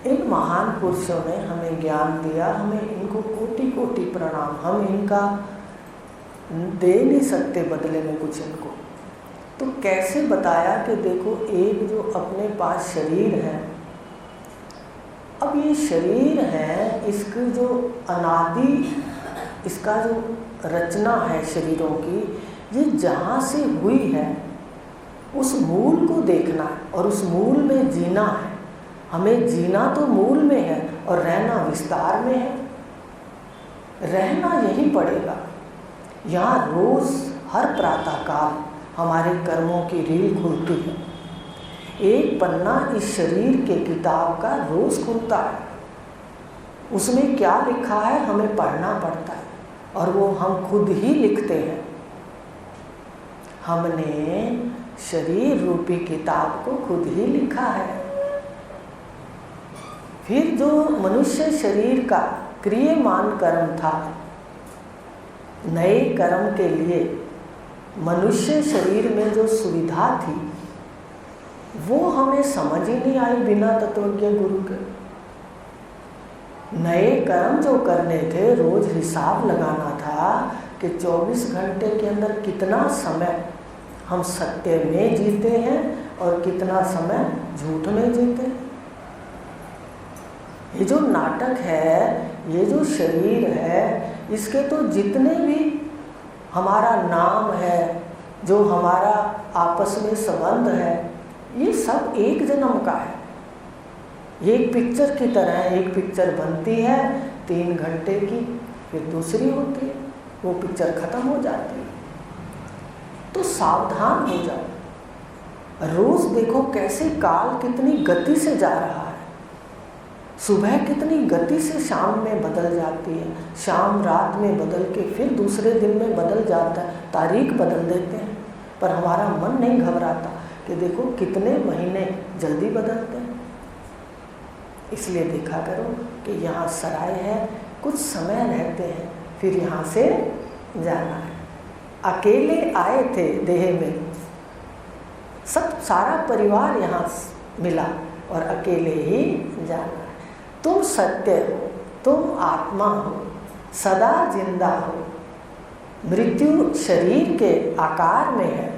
इन महान पुरुषों ने हमें ज्ञान दिया, हमें इनको कोटि कोटि प्रणाम। हम इनका दे नहीं सकते बदले में कुछ इनको। तो कैसे बताया कि देखो, एक जो अपने पास शरीर है, अब ये शरीर है, इसकी जो अनादि, इसका जो रचना है शरीरों की, ये जहाँ से हुई है उस मूल को देखना है और उस मूल में जीना है। हमें जीना तो मूल में है और रहना विस्तार में है। रहना यही पड़ेगा। यहाँ रोज़ हर प्रातःकाल हमारे कर्मों की रील खुलती है। एक पन्ना इस शरीर के किताब का रोज़ खुलता है। उसमें क्या लिखा है हमें पढ़ना पड़ता है और वो हम खुद ही लिखते हैं। हमने शरीर रूपी किताब को खुद ही लिखा है। फिर जो मनुष्य शरीर का क्रियमान कर्म था, नए कर्म के लिए मनुष्य शरीर में जो सुविधा थी वो हमें समझ ही नहीं आई बिना तत्वज्ञ गुरु के। नए कर्म जो करने थे, रोज हिसाब लगाना था कि 24 घंटे के अंदर कितना समय हम सत्य में जीते हैं और कितना समय झूठ में जीते हैं। ये जो नाटक है, ये जो शरीर है, इसके तो जितने भी हमारा नाम है, जो हमारा आपस में संबंध है, ये सब एक जन्म का है। ये एक पिक्चर की तरह है। एक पिक्चर बनती है 3 घंटे की, फिर दूसरी होती है, वो पिक्चर खत्म हो जाती है। तो सावधान हो जाओ। रोज देखो कैसे काल कितनी गति से जा रहा है। सुबह कितनी गति से शाम में बदल जाती है, शाम रात में बदल के फिर दूसरे दिन में बदल जाता है। तारीख बदल देते हैं, पर हमारा मन नहीं घबराता कि देखो कितने महीने जल्दी बदलते हैं। इसलिए देखा करो कि यहाँ सराय है, कुछ समय रहते हैं, फिर यहाँ से जाना है। अकेले आए थे देह में, सब सारा परिवार यहाँ मिला और अकेले ही जाना है। तुम सत्य हो, तुम आत्मा हो, सदा जिंदा हो। मृत्यु शरीर के आकार में है,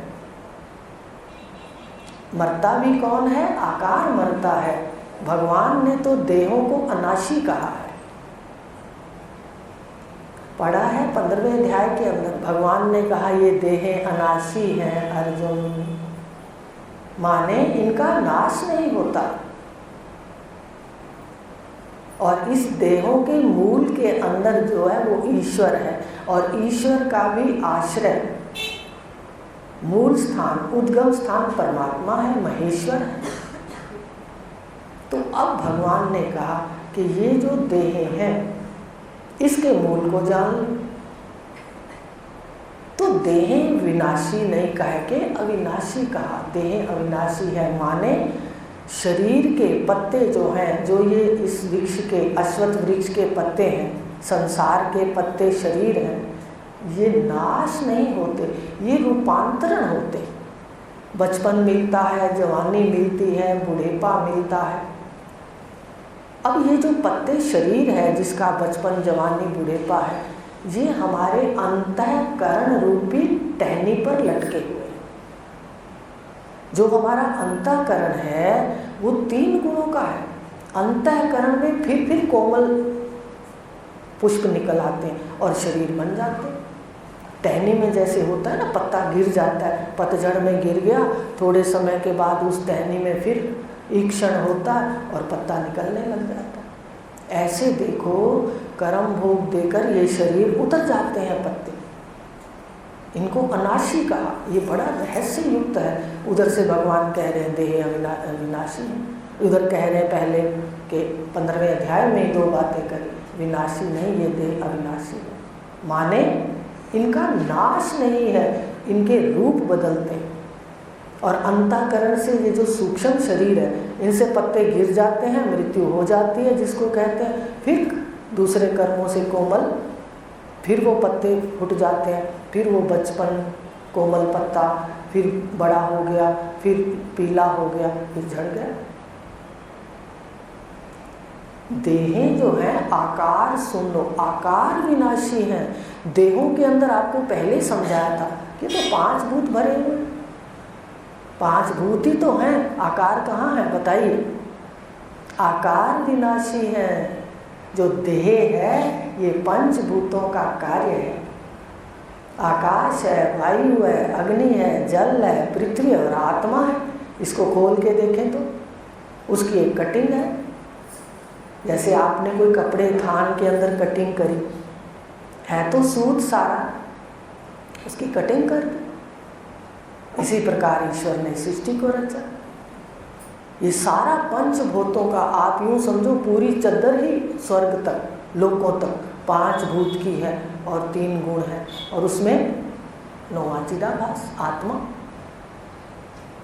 मरता भी कौन है? आकार मरता है। भगवान ने तो देहों को अनाशी कहा है। पढ़ा है 15वें अध्याय के अंदर, भगवान ने कहा ये देहें अनाशी हैं अर्जुन, माने इनका नाश नहीं होता। और इस देहों के मूल के अंदर जो है वो ईश्वर है, और ईश्वर का भी आश्रय, मूल स्थान, उद्गम स्थान परमात्मा है, महेश्वर है। तो अब भगवान ने कहा कि ये जो देहें हैं इसके मूल को जान लो। तो देहें विनाशी नहीं कह के अविनाशी कहा। देहें अविनाशी है माने शरीर के पत्ते जो हैं, जो ये इस वृक्ष के, अश्वत्थ वृक्ष के पत्ते हैं, संसार के पत्ते शरीर हैं, ये नाश नहीं होते, ये रूपांतरण होते। बचपन मिलता है, जवानी मिलती है, बुढ़ेपा मिलता है। अब ये जो पत्ते शरीर है जिसका बचपन, जवानी, बुढ़ेपा है, ये हमारे अंतःकरण रूपी टहनी पर लटके हुए हैं। जो हमारा अंतःकरण है वो 3 गुणों का है। अंतःकरण में फिर कोमल पुष्प निकल आते हैं और शरीर बन जाते हैं। टहनी में जैसे होता है ना, पत्ता गिर जाता है, पतझड़ में गिर गया, थोड़े समय के बाद उस टहनी में फिर ईक्षण होता है और पत्ता निकलने लग जाता है। ऐसे देखो कर्म भोग देकर ये शरीर उतर जाते हैं पत्ते। इनको अनाशी कहा। ये बड़ा रहस्य युक्त है। उधर से भगवान कह रहे हैं देह अविनाशी है, उधर कह रहे हैं पहले के 15वें अध्याय में 2 बातें करी, विनाशी नहीं, ये देह अविनाशी है। माने इनका नाश नहीं है, इनके रूप बदलते हैं। और अंतःकरण से ये जो सूक्ष्म शरीर है, इनसे पत्ते गिर जाते हैं, मृत्यु हो जाती है जिसको कहते हैं। फिर दूसरे कर्मों से कोमल, फिर वो पत्ते फूट जाते हैं, फिर वो बचपन कोमल पत्ता, फिर बड़ा हो गया, फिर पीला हो गया, फिर झड़ गया। देहें जो हैं आकार सुन लो, आकार विनाशी हैं। देहों के अंदर आपको पहले समझाया था कि तो 5 भूत भरे हुए, 5 भूत ही तो हैं, आकार कहाँ है बताइए। आकार विनाशी है। जो देह है ये 5 भूतों का कार्य है। आकाश है, वायु है, अग्नि है, जल है, पृथ्वी और आत्मा है। इसको खोल के देखें तो उसकी एक कटिंग है। जैसे आपने कोई कपड़े थान के अंदर कटिंग करी है तो सूत सारा, उसकी कटिंग कर दी। इसी प्रकार ईश्वर ने सृष्टि को रचा। ये सारा 5 भूतों का आप यूं समझो पूरी चद्दर ही स्वर्ग तक, लोकों तक 5 भूत की है और 3 गुण है, और उसमें 9वां चिदाभास आत्मा।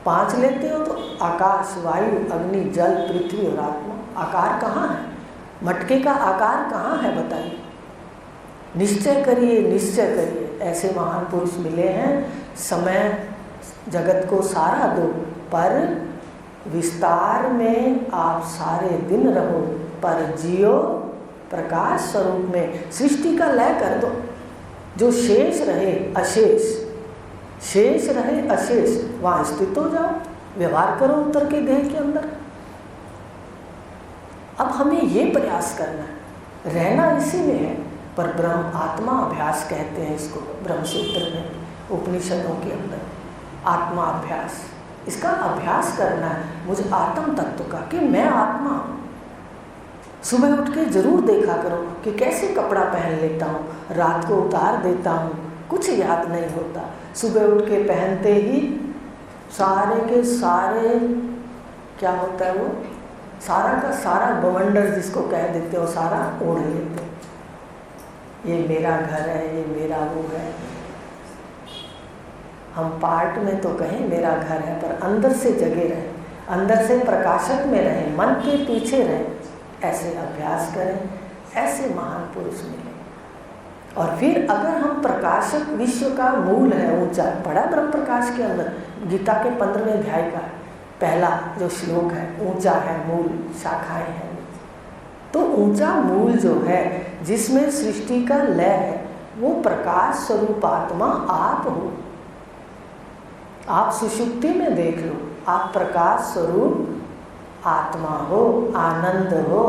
5 लेते हो तो आकाश, वायु, अग्नि, जल, पृथ्वी और आत्मा। आकार कहाँ है? मटके का आकार कहाँ है बताइए। निश्चय करिए, निश्चय करिए। ऐसे महान पुरुष मिले हैं। समय जगत को सारा दो, पर विस्तार में आप सारे दिन रहो, पर जियो प्रकाश स्वरूप में। सृष्टि का लय कर दो, जो शेष रहे अशेष, शेष रहे अशेष, वहाँ स्थित हो जाओ, व्यवहार करो उत्तर के देह के अंदर। अब हमें ये प्रयास करना है, रहना इसी में है, पर ब्रह्म आत्मा अभ्यास कहते हैं इसको, ब्रह्मसूत्र में, उपनिषदों के अंदर आत्मा अभ्यास। इसका अभ्यास करना है मुझे आत्म तत्व का, कि मैं आत्मा हूँ। सुबह उठ के जरूर देखा करो कि कैसे कपड़ा पहन लेता हूँ, रात को उतार देता हूँ, कुछ याद नहीं होता। सुबह उठ के पहनते ही सारे के सारे, क्या होता है वो, सारा का सारा बवंडर जिसको कह देते हो, सारा ओढ़ लेते। ये मेरा घर है, ये मेरा वो है। हम पार्ट में तो कहें मेरा घर है, पर अंदर से जगे रहें, अंदर से प्रकाशक में रहें, मन के पीछे रहें। ऐसे अभ्यास करें, ऐसे महान पुरुष मिले। और फिर अगर हम प्रकाशक, विश्व का मूल है ऊंचा, पढ़ा ब्रह्म प्रकाश के अंदर, गीता के 15वें अध्याय का पहला जो श्लोक है, ऊंचा है मूल, शाखाएं हैं। तो ऊंचा मूल जो है, जिसमें सृष्टि का लय है, वो प्रकाश स्वरूप आत्मा आप हो। आप सुषुप्ति में देख लो, आप प्रकाश स्वरूप आत्मा हो, आनंद हो।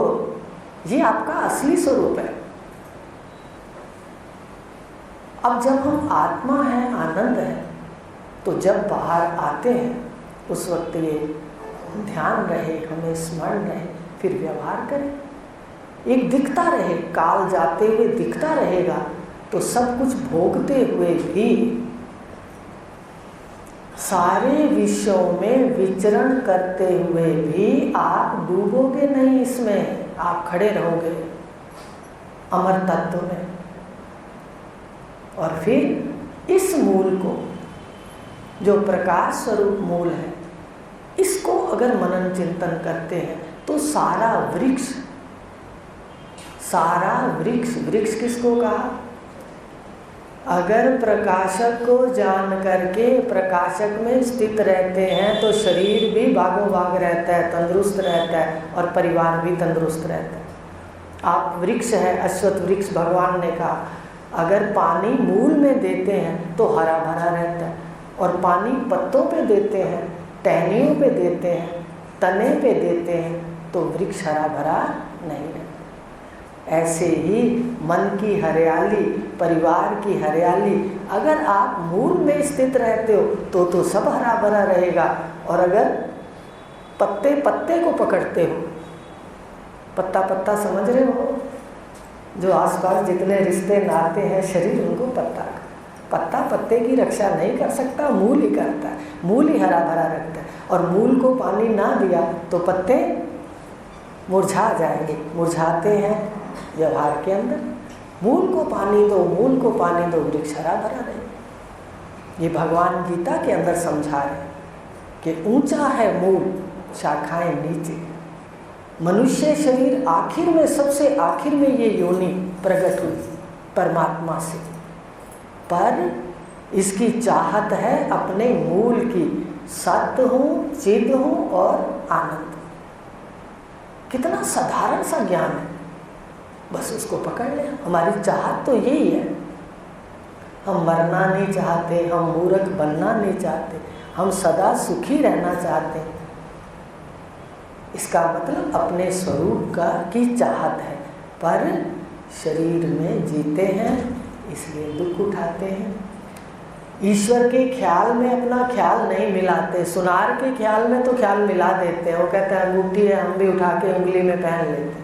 ये आपका असली स्वरूप है। अब जब हम आत्मा हैं, आनंद है, तो जब बाहर आते हैं उस वक्त ये ध्यान रहे, हमें स्मरण रहे, फिर व्यवहार करें। एक दिखता रहे, काल जाते हुए दिखता रहेगा, तो सब कुछ भोगते हुए भी, सारे विषयों में विचरण करते हुए भी आप डूबोगे नहीं इसमें, आप खड़े रहोगे अमर तत्व में। और फिर इस मूल को, जो प्रकाश स्वरूप मूल है, इसको अगर मनन चिंतन करते हैं तो सारा वृक्ष, सारा वृक्ष, वृक्ष किसको कहा? अगर प्रकाशक को जान करके प्रकाशक में स्थित रहते हैं तो शरीर भी भागो भाग रहता है, तंदुरुस्त रहता है, और परिवार भी तंदुरुस्त रहता है। आप वृक्ष है, अश्वत्थ वृक्ष भगवान ने कहा, अगर पानी मूल में देते हैं तो हरा भरा रहता है, और पानी पत्तों पे देते हैं, टहनियों पे देते हैं, तने पे देते हैं, तो वृक्ष हरा भरा नहीं रहता। ऐसे ही मन की हरियाली, परिवार की हरियाली, अगर आप मूल में स्थित रहते हो तो सब हरा भरा रहेगा। और अगर पत्ते पत्ते को पकड़ते हो, पत्ता पत्ता समझ रहे हो, जो आसपास जितने रिश्ते नाते हैं, शरीर उनको पत्ता, पत्ता पत्ते की रक्षा नहीं कर सकता, मूल ही करता है, मूल ही हरा भरा रखता है। और मूल को पानी ना दिया तो पत्ते मुरझा जाएंगे, मुरझाते हैं व्यवहार के अंदर। मूल को पानी दो, मूल को पानी दो, वृक्ष हरा भरा रहे। ये भगवान गीता के अंदर समझा रहे कि ऊंचा है मूल, शाखाएं नीचे। मनुष्य शरीर आखिर में, सबसे आखिर में ये योनि प्रकट हुई परमात्मा से, पर इसकी चाहत है अपने मूल की, सत्य हूँ, चिद हूँ और आनंद। कितना साधारण सा ज्ञान है, बस उसको पकड़ लें। हमारी चाहत तो यही है, हम मरना नहीं चाहते, हम मूर्ख बनना नहीं चाहते, हम सदा सुखी रहना चाहते हैं। इसका मतलब अपने स्वरूप की चाहत है, पर शरीर में जीते हैं इसलिए दुख उठाते हैं। ईश्वर के ख्याल में अपना ख्याल नहीं मिलाते, सुनार के ख्याल में तो ख्याल मिला देते हैं। वो कहते हैं अंगूठी है, हम भी उठा के उंगली में पहन लेते हैं।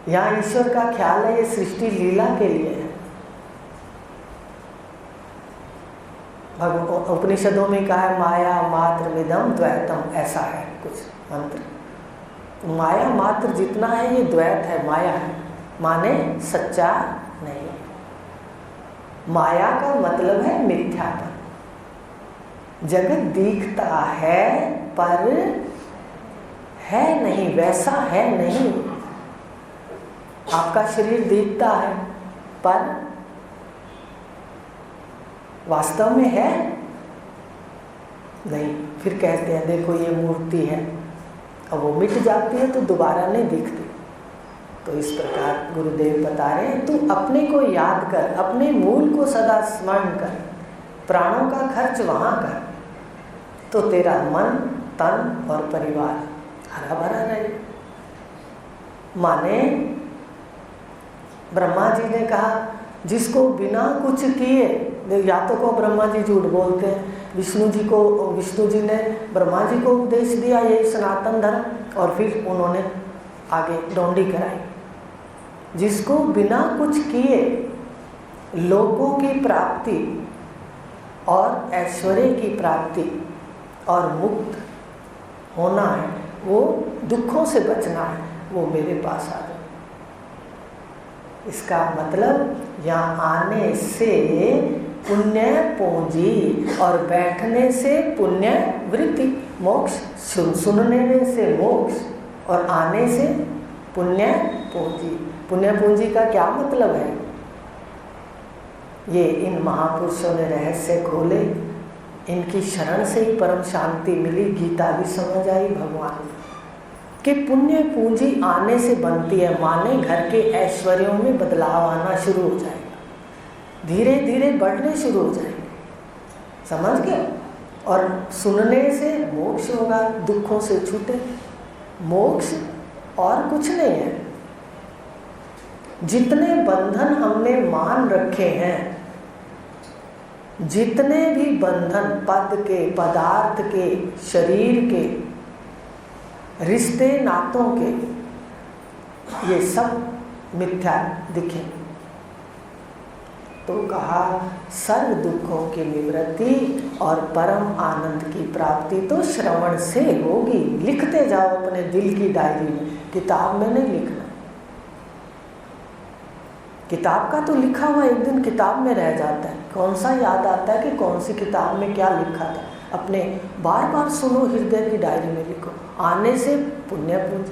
यहाँ ईश्वर का ख्याल है, ये सृष्टि लीला के लिए है। उपनिषदों में कहा है माया मात्र विदम द्वैतम, ऐसा है कुछ मंत्र। माया मात्र जितना है ये द्वैत है, माया है, माने सच्चा नहीं। माया का मतलब है मिथ्यापन। जगत दिखता है पर है नहीं, वैसा है नहीं। आपका शरीर दिखता है पर वास्तव में है नहीं। फिर कहते हैं देखो ये मूर्ति है, अब वो मिट जाती है तो दोबारा नहीं दिखती। तो इस प्रकार गुरुदेव बता रहे हैं तू अपने को याद कर, अपने मूल को सदा स्मरण कर, प्राणों का खर्च वहाँ कर, तो तेरा मन तन और परिवार हरा भरा रहे। माने ब्रह्मा जी ने कहा जिसको बिना कुछ किए, या तो को ब्रह्मा जी झूठ बोलते हैं, विष्णु जी ने ब्रह्मा जी को उपदेश दिया ये सनातन धर्म, और फिर उन्होंने आगे डोंडी कराई। जिसको बिना कुछ किए लोगों की प्राप्ति और ऐश्वर्य की प्राप्ति और मुक्त होना है, वो दुखों से बचना है, वो मेरे पास आ जाए। इसका मतलब यहाँ आने से पुण्य पूंजी और बैठने से पुण्य वृत्ति, मोक्ष, सुनने से मोक्ष और आने से पुण्य पूंजी। पुण्य पूंजी का क्या मतलब है? ये इन महापुरुषों ने रहस्य खोले, इनकी शरण से ही परम शांति मिली। गीता भी समझ आई भगवान कि पुण्य पूंजी आने से बनती है। माने घर के ऐश्वर्यों में बदलाव आना शुरू हो जाएगा, धीरे धीरे बढ़ने शुरू हो जाएंगे, समझ गए? और सुनने से मोक्ष होगा, दुखों से छूटे। मोक्ष और कुछ नहीं है। जितने बंधन हमने मान रखे हैं, जितने भी बंधन पद के, पदार्थ के, शरीर के, रिश्ते नातों के, ये सब मिथ्या दिखे। तो कहा सर्व दुखों की निवृत्ति और परम आनंद की प्राप्ति तो श्रवण से होगी। लिखते जाओ अपने दिल की डायरी में, किताब में नहीं लिखना। किताब का तो लिखा हुआ एक दिन किताब में रह जाता है, कौन सा याद आता है कि कौन सी किताब में क्या लिखा था। अपने बार बार सुनो, हृदय की डायरी में लिखो। आने से पुण्य पूंजी,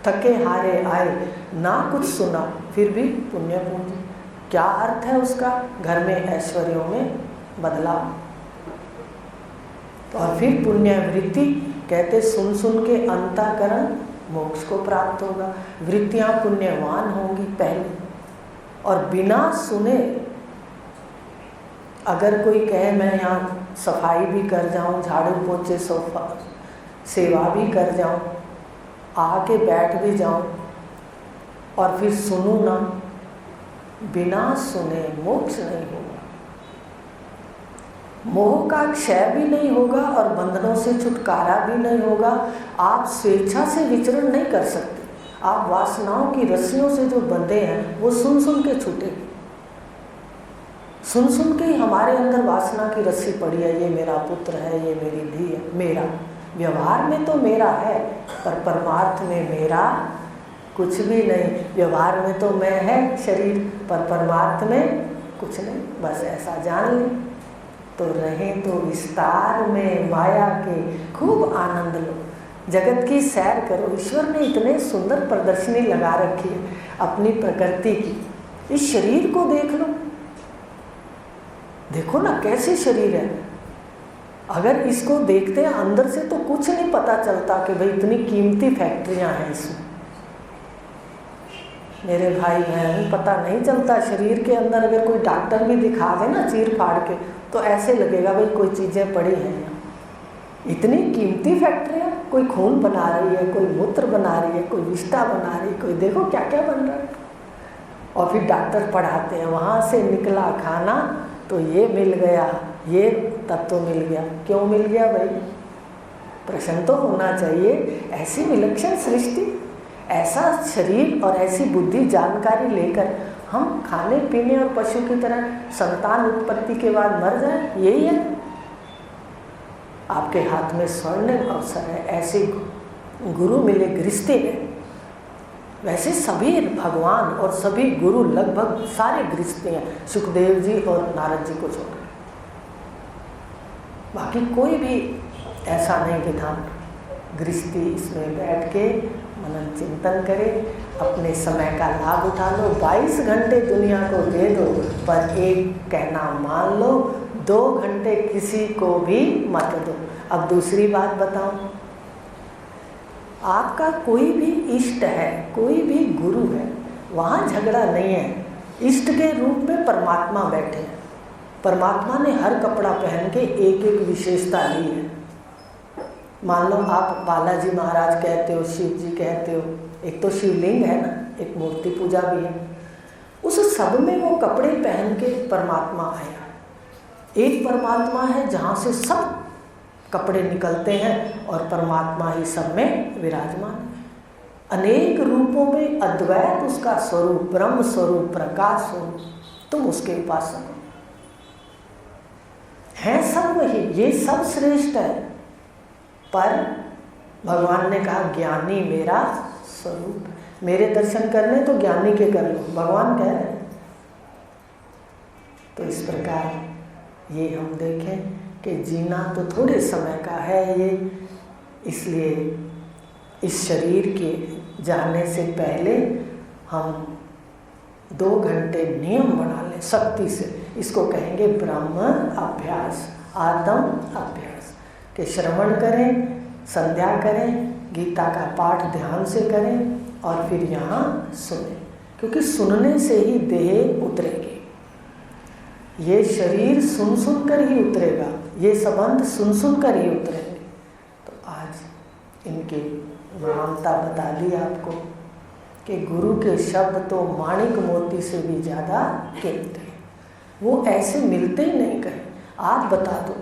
थके हारे आए ना कुछ सुना फिर भी पुण्य पूंजी। क्या अर्थ है उसका? घर में ऐश्वर्यों में बदलाव। और फिर पुण्य वृत्ति कहते सुन सुन के अंतःकरण मोक्ष को प्राप्त होगा। वृत्तियां पुण्यवान होंगी पहले। और बिना सुने अगर कोई कहे मैं यहाँ सफाई भी कर जाऊँ, झाड़ू पोछे सोफा सेवा भी कर जाऊँ, आके बैठ भी जाऊँ और फिर सुनूँ ना, बिना सुने मोक्ष नहीं होगा। मोह का क्षय भी नहीं होगा और बंधनों से छुटकारा भी नहीं होगा। आप स्वेच्छा से विचरण नहीं कर सकते। आप वासनाओं की रस्सियों से जो बंधे हैं वो सुन सुन के छूटेगी। सुन सुन के ही हमारे अंदर वासना की रस्सी पड़ी है, ये मेरा पुत्र है, ये मेरी धी है, मेरा। व्यवहार में तो मेरा है पर परमार्थ में मेरा कुछ भी नहीं। व्यवहार में तो मैं है शरीर, पर परमार्थ में कुछ नहीं। बस ऐसा जान ले तो रहें तो विस्तार में माया के खूब आनंद लो। जगत की सैर करो। ईश्वर ने इतने सुंदर प्रदर्शनी लगा रखी है अपनी प्रकृति की। इस शरीर को देख लो, देखो ना कैसे शरीर है। अगर इसको देखते हैं अंदर से तो कुछ नहीं पता चलता कि भाई इतनी कीमती फैक्ट्रियां हैं इसमें। मेरे भाई बहन, पता नहीं चलता। शरीर के अंदर अगर कोई डॉक्टर भी दिखा दे ना चीर फाड़ के, तो ऐसे लगेगा भाई कोई चीज़ें पड़ी हैं। इतनी कीमती फैक्ट्रियाँ, कोई खून बना रही है, कोई मूत्र बना रही है, कोई विष्ठा बना रही है, कोई देखो क्या क्या बन रहा है। और फिर डॉक्टर पढ़ाते हैं वहाँ से निकला खाना तो ये मिल गया, ये तत्व मिल गया। क्यों मिल गया भाई? प्रश्न तो होना चाहिए। ऐसी विलक्षण सृष्टि, ऐसा शरीर और ऐसी बुद्धि जानकारी लेकर हम खाने पीने और पशु की तरह संतान उत्पत्ति के बाद मर जाए, यही है। आपके हाथ में स्वर्णिम अवसर है, ऐसे गुरु मिले गृहस्थी में। वैसे सभी भगवान और सभी गुरु लगभग सारे गृहस्थी हैं, सुखदेव जी और नारद जी को छोड़, बाकी कोई भी ऐसा नहीं विधान। गृहस्थी इसमें बैठ के मनन चिंतन करे, अपने समय का लाभ उठा लो। 22 घंटे दुनिया को दे दो, पर एक कहना मान लो, 2 घंटे किसी को भी मत दो। अब दूसरी बात बताऊं, आपका कोई भी इष्ट है, कोई भी गुरु है, वहाँ झगड़ा नहीं है। इष्ट के रूप में परमात्मा बैठे हैं। परमात्मा ने हर कपड़ा पहन के एक एक विशेषता ली है। मान लो आप बालाजी महाराज कहते हो, शिव जी कहते हो, एक तो शिवलिंग है ना, एक मूर्ति पूजा भी है। उस सब में वो कपड़े पहन के परमात्मा आया। एक परमात्मा है जहाँ से सब कपड़े निकलते हैं और परमात्मा ही सब में विराजमान है। अनेक रूपों में अद्वैत उसका स्वरूप, ब्रह्म स्वरूप, प्रकाश स्वरूप। तुम उसके उपासक हो, हैं सब वही, ये सब श्रेष्ठ है। पर भगवान ने कहा ज्ञानी मेरा स्वरूप, मेरे दर्शन करने तो ज्ञानी के कर लो, भगवान कह रहे हैं। तो इस प्रकार ये हम देखें कि जीना तो थोड़े समय का है ये, इसलिए इस शरीर के जाने से पहले हम 2 घंटे नियम बना लें शक्ति से। इसको कहेंगे ब्रह्म अभ्यास, आत्म अभ्यास, के श्रवण करें, संध्या करें, गीता का पाठ ध्यान से करें और फिर यहाँ सुने, क्योंकि सुनने से ही देह उतरेगी। ये शरीर सुन सुन कर ही उतरेगा, ये संबंध सुन सुन कर ही उतरेंगे। तो आज इनकी महानता बता दी आपको कि गुरु के शब्द तो माणिक मोती से भी ज़्यादा कीमती है। वो ऐसे मिलते ही नहीं कहीं। आज बता दो,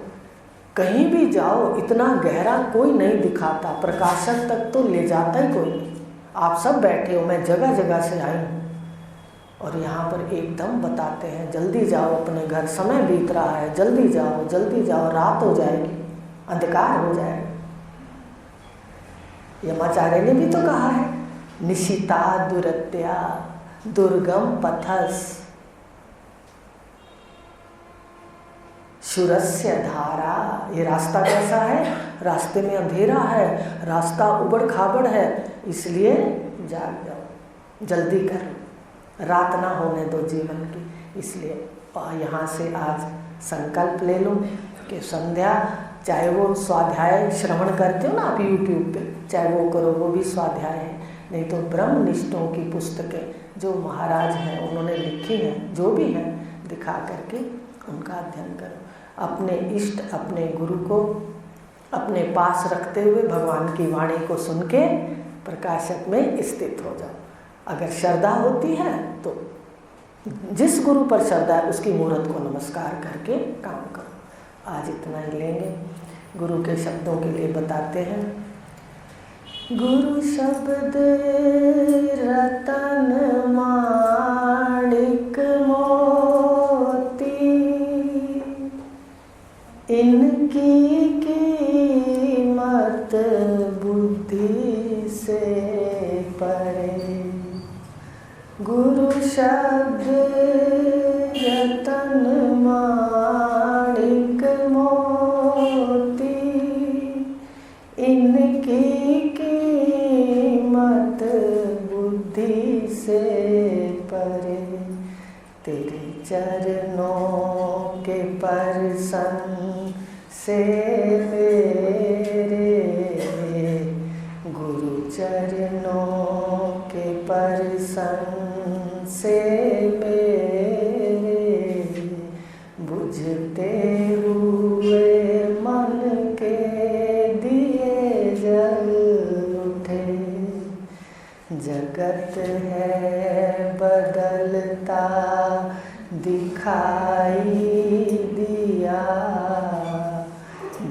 कहीं भी जाओ इतना गहरा कोई नहीं दिखाता, प्रकाशक तक तो ले जाता ही कोई नहीं। आप सब बैठे हो, मैं जगह जगह से आई हूँ और यहाँ पर एकदम बताते हैं जल्दी जाओ अपने घर, समय बीत रहा है, जल्दी जाओ जल्दी जाओ, रात हो जाएगी, अंधकार हो जाएगा। यमाचार्य ने भी तो कहा है, निशिता दुरत्या दुर्गम पथस शूरस्य धारा। ये रास्ता कैसा है? रास्ते में अंधेरा है, रास्ता उबड़ खाबड़ है, इसलिए जाग जाओ, जल्दी करो, रात ना होने दो जीवन की। इसलिए यहाँ से आज संकल्प ले लो कि संध्या, चाहे वो स्वाध्याय श्रवण करते हो ना आप यूट्यूब पे, चाहे वो करो, वो भी स्वाध्याय है। नहीं तो ब्रह्मनिष्ठों की पुस्तकें जो महाराज हैं उन्होंने लिखी हैं, जो भी हैं, दिखा करके उनका अध्ययन करो। अपने इष्ट, अपने गुरु को अपने पास रखते हुए भगवान की वाणी को सुन के प्रकाशक में स्थित हो जाओ। अगर श्रद्धा होती है तो जिस गुरु पर श्रद्धा है उसकी मूर्त को नमस्कार करके काम करो। आज इतना ही लेंगे। गुरु के शब्दों के लिए बताते हैं, गुरु शब्द रतन माणिक मोती, इनकी कीमत बुद्धि से परे। गुरु शब्द रतन माणिक मोती, इनकी कीमत बुद्धि से परे। तेरे चरणों के परसन से मेरे, गुरु चरणों के परसन से मेरे, बुझते हुए मन के दिए जल उठे। जगत है बदलता दिखाई दिया,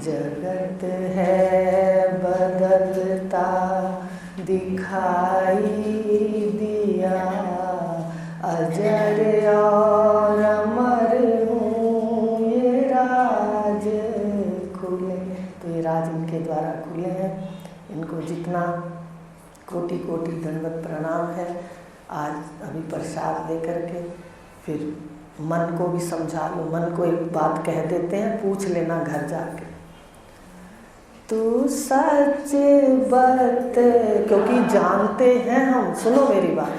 जगत है बदलता दिखाई दिया, अजर और अमर हूँ ये राज खुले। तो ये राज इनके द्वारा खुले हैं, इनको जितना कोटि कोटि दंडवत प्रणाम है। आज अभी प्रसाद दे करके फिर मन को भी समझा लो। मन को एक बात कह देते हैं, पूछ लेना घर जाके। तू सच बात, क्योंकि जानते हैं हम, सुनो मेरी बात,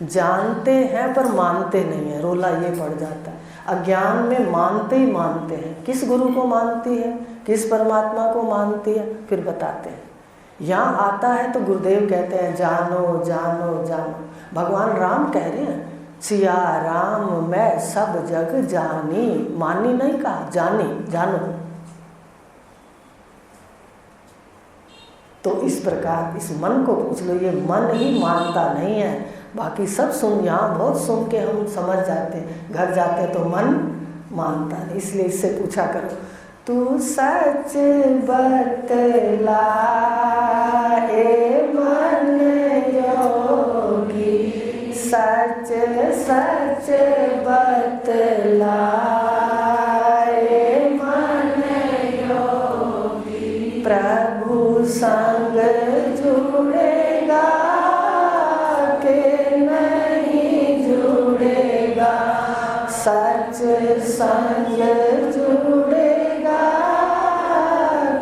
जानते हैं पर मानते नहीं है, रोला ये पड़ जाता है। अज्ञान में मानते ही मानते हैं। किस गुरु को मानती है, किस परमात्मा को मानती है, फिर बताते हैं। यहाँ आता है तो गुरुदेव कहते हैं जानो जानो जानो। भगवान राम कह रहे हैं सिया राम मैं सब जग जानी, मानी नहीं कहा, जानी, जानो। तो इस प्रकार इस मन को पूछ लो। ये मन ही मानता नहीं है, बाकी सब सुन, यहाँ बहुत सुन के हम समझ जाते हैं, घर जाते हैं तो मन मानता नहीं। इसलिए इससे पूछा करो, तू सच बतला ए मन योगी, सच सच बतला ए मन योगी, प्रभु संग जुड़ेगा के नहीं जुड़ेगा, सच संग जुड़ेगा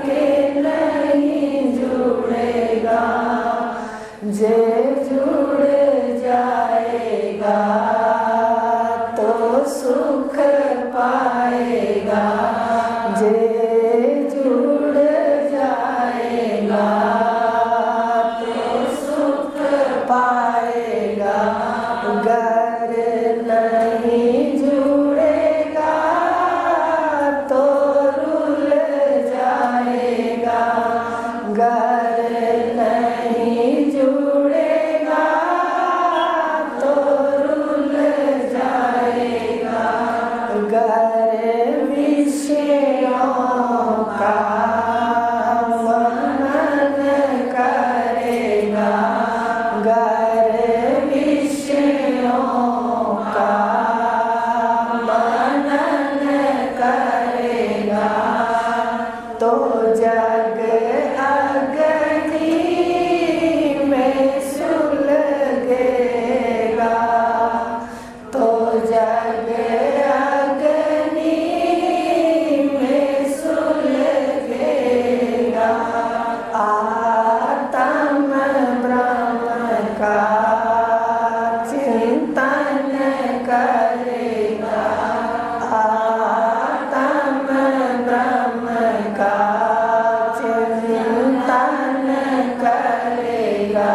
के नहीं जुड़ेगा, जे जुड़ जाएगा तो सुख पाएगा, जे जुड़ जाएगा तो सुख पाएगा, गर नहीं जुड़ेगा तो रुल जाएगा, गर नहीं जुड़ेगा तो रुल जाएगा, गर विषयों का मनन करेगा, गर विषयों का मनन करेगा, तो जग अग्नि में सुलगेगा, तो जग अग्नि में सुलगेगा, आत्म ब्रह्म का चिंतन करेगा, आत्म ब्रह्म का चिंतन करेगा,